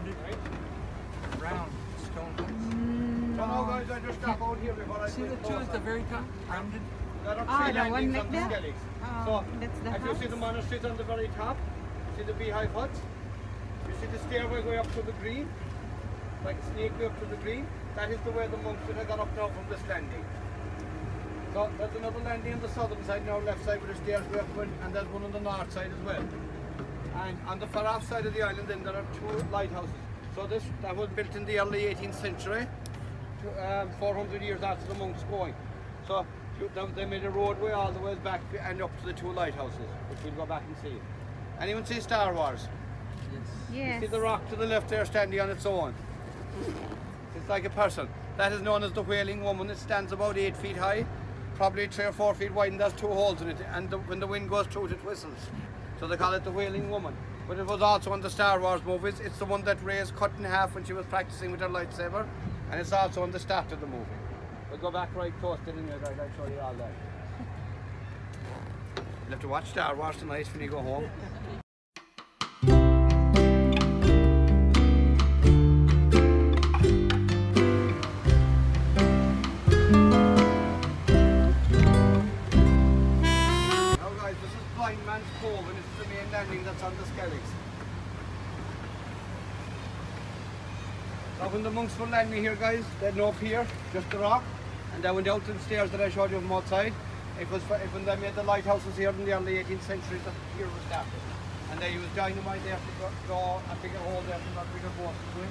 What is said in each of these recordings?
rounded, round stone heights. So now guys, I just stop out here before I See the two at the very top, rounded. There are Oh, three the one landings like on the that? Skelligs. Oh, So that's the if you see house? the monasteries on the very top, see the beehive huts, you see the stairway going up to the green, like a snake way up to the green. That is the way the monks would have gone up now from this landing. So there's another landing on the southern side now, left side with the stairs way up, and there's one on the north side as well. And on the far off side of the island then there are two lighthouses. So that was built in the early 18th century, 400 years after the monks going. So they made a roadway all the way back and up to the two lighthouses, which we'll go back and see. Anyone see Star Wars? Yes. You see the rock to the left there standing on its own. It's like a person. That is known as the Wailing Woman. It stands about 8 feet high, probably 3 or 4 feet wide, and there's two holes in it. And when the wind goes through it, it whistles. So they call it the Wailing Woman. But it was also on the Star Wars movies. It's the one that Rey's cut in half when she was practicing with her lightsaber. And it's also on the start of the movie. We'll go back right close to it in there, guys. I'll show you all that. You'll have to watch Star Wars tonight when you go home. Cove, and it's the main landing that's on the Skelligs. So when the monks were landing here, guys, they had no pier, just the rock, and they went out to the stairs that I showed you from outside. It was when they made the lighthouses here in the early 18th century that the pier was started. And they used dynamite there to draw a bigger hole there to let bigger boats go in.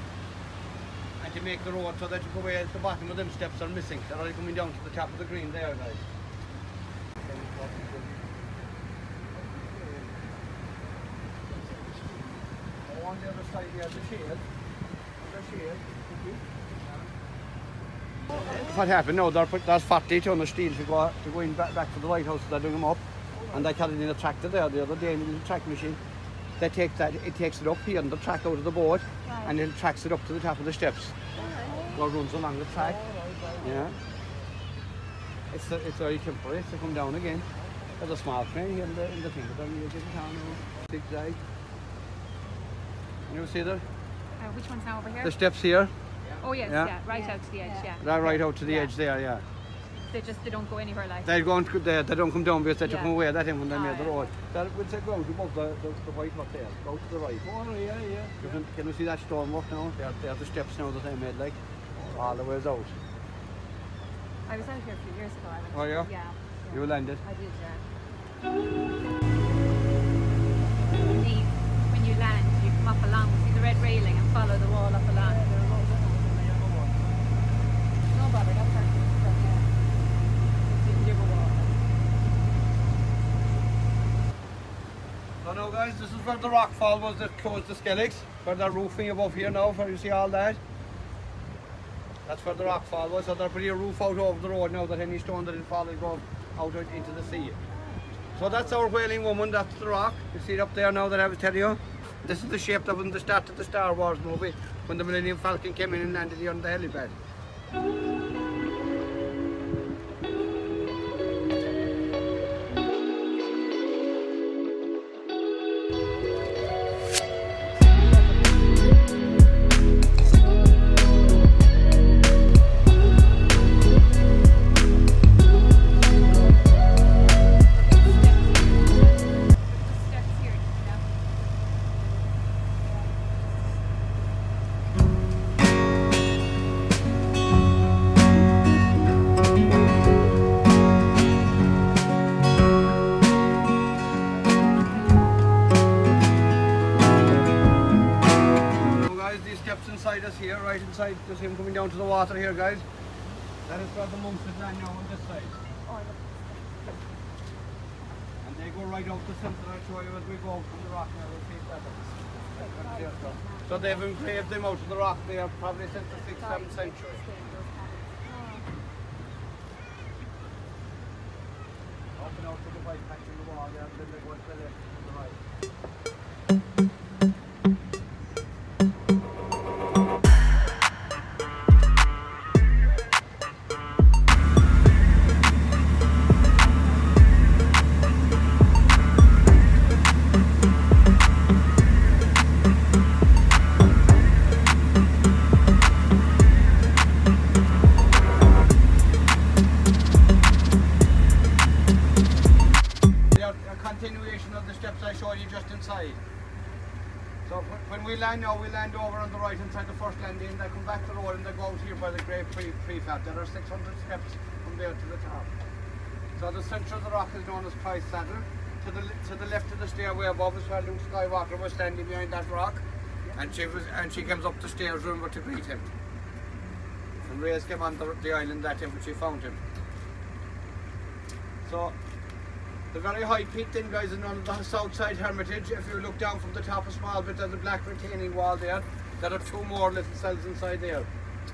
And to make the road so that you go away at the bottom of them steps are missing. They're only coming down to the top of the green there, guys. On the other side here, the shade. What happened now, there's 40 ton of steel to go in back to the lighthouse. They're doing them up, and they carried in a tractor there the other day, in the track machine. They take that, it takes it up here on the track out of the boat, and it tracks it up to the top of the steps. Or runs along the track. Yeah. It's very temporary to come down again. There's a small crane here in the thing, but then you get it down big side. You see there? Which one's now over here? The steps here. Oh yes, yeah, right out to the edge, yeah. They're right out to the edge there, yeah. They don't go anywhere like. They don't come down because they took them away that time when they made the road. We'll say go out above the white rock there. Go to the right. Oh yeah. Can you see that stonework now? They're the steps now that they made, like all the ways out. I was out here a few years ago. Oh yeah? Yeah. You landed? I did, yeah. When you land, you come up along, see the red railing and follow the wall up along. No bother, that's our So now guys, this is where the rock fall was that closed the Skelligs, where they're roofing above here now, where you see all that. That's where the rock fall was, so they're putting a roof out over the road now that any stone that is falling goes out into the sea. So that's our Wailing Woman, that's the rock. You see it up there now that I was telling you. This is the shape that when they started the Star Wars movie, when the Millennium Falcon came in and landed here on the helipad. Inside us here, right inside, just him coming down to the water here, guys. That is where the monks is now on this side. And they go right out the centre. I'll show you as we go from the rock now. We'll see that. So they've engraved them out of the rock there probably since the 6th, 7th century. Open out to the white patch in the wall there, and then they go to the left and the right. land now, we land over on the right hand side, the first landing, and they come back to the road and they go out here by the great prefab. There are 600 steps from there to the top. So the centre of the rock is known as Christ Saddle. To the left of the stairway above is where Luke Skywalker was standing behind that rock, and she comes up the stairs remember to greet him. And Reyes came on the island that time when she found him. So the very high peak then, guys, is known as the south side hermitage. If you look down from the top a small bit, there's a black retaining wall there. There are 2 more little cells inside there.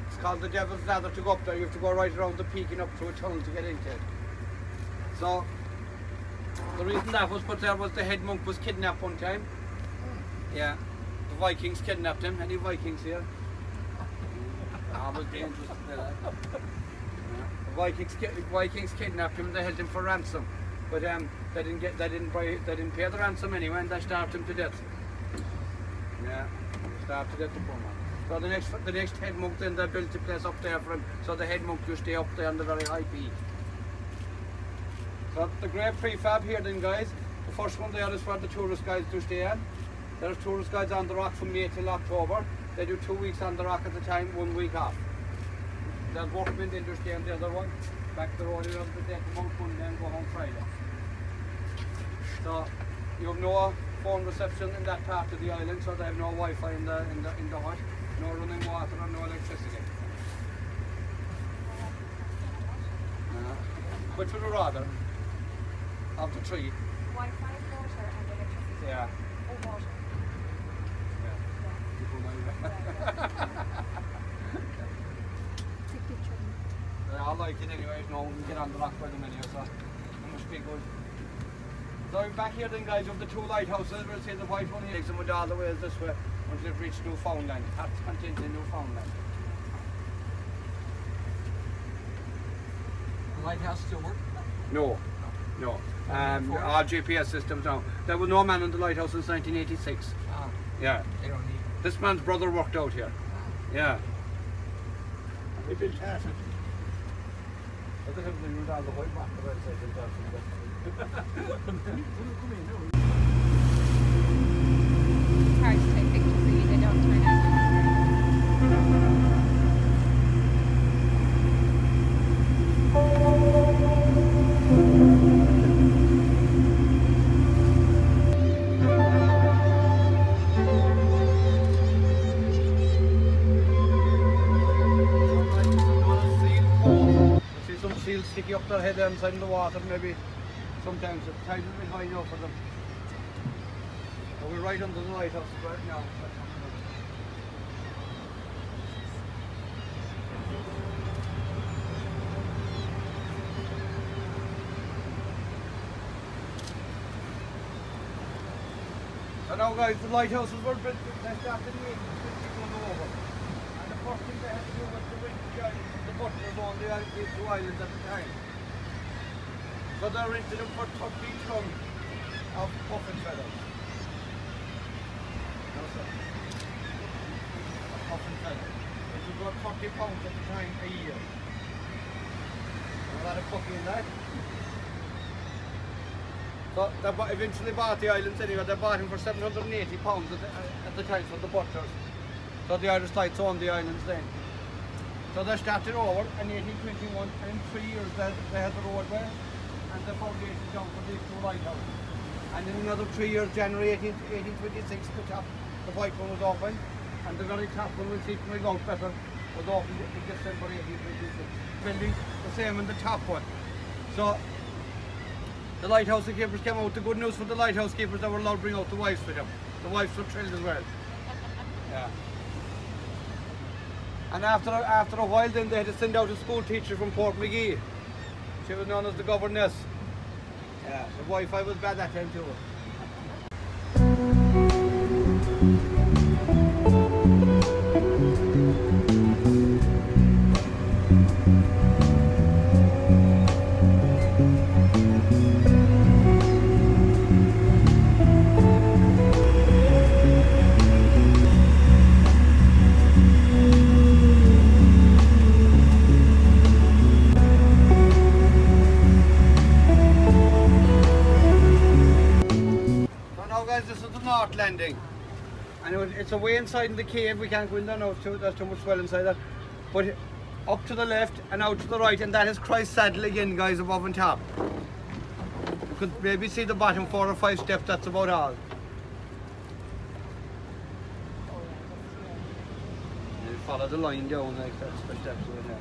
It's called the Devil's Ladder. To go up there, you have to go right around the peak and up through a tunnel to get into it. So the reason that was put there was the head monk was kidnapped one time. Yeah, the Vikings kidnapped him. Any Vikings here? Was dangerous. The Vikings kidnapped him. They held him for ransom, but they didn't pay the ransom anyway, and they starved him to death. Yeah, starved to death the poor man. So the next head monk then they built a place up there for him. So the head monk used to stay up there on the very high peak. So the great prefab here then, guys. The first one there is where the tourist guides do stay at. There's tourist guides on the rock from May till October. They do 2 weeks on the rock at a time, 1 week off. There's workmen, they'll just stay on the other one. Back to the road, you have to take them out Monday and go home Friday. So you have no phone reception in that part of the island, so they have no Wi-Fi in the hut, no running water and no electricity. Which would you rather? Of the 3? Wi-Fi, water and electricity. Yeah. Or water. I like it anyway, you know, we can get on the rock by the menu, so it must be good. So back here then, guys, you have the 2 lighthouses. We'll see the white one here, takes them all the way this way until it reaches Newfoundland. That's contained in Newfoundland. The lighthouse still work? No, no. All GPS systems now. There was no man on the lighthouse since 1986. Yeah. They don't need it. This man's brother worked out here. Yeah. They built half it. It's hard to take pictures of you, they don't turn out. Seals sticky up their head inside in the water, maybe sometimes the tide will be high enough for them. But we're right under the lighthouse right now. So now, guys, the lighthouses were built, they started in 1850 over. And the first thing they had to do was to rinse the butlers on these 2 islands at the time. So they rented them for 30 tons of puffin feathers. No, sir. Puffin feathers. It was about 30 pounds at the time a year. A lot of cooking in that. So they eventually bought the islands anyway. They bought him for £780 at the time for the butlers. So the Irish Lights owned the islands then. So they started over in 1821, and in 3 years they had the roadway and the foundation down for these 2 lighthouses. And in another 3 years, January 1826, the white one was opened, and the very top one, we'll see coming out better, was opened in December 1826. Building the same in the top one. So the lighthouse keepers came out. The good news for the lighthouse keepers, they were allowed to bring out the wives with them. The wives were thrilled as well. Yeah. And after a while then they had to send out a school teacher from Port McGee. She was known as the governess. Yeah, the Wi-Fi was bad that time too. Landing, and it's away inside in the cave. We can't go in there now. There's too much swell inside there. But up to the left and out to the right, and that is Christ's saddle again, guys, above and top. You could maybe see the bottom 4 or 5 steps. That's about all. You follow the line down like that's the steps in there.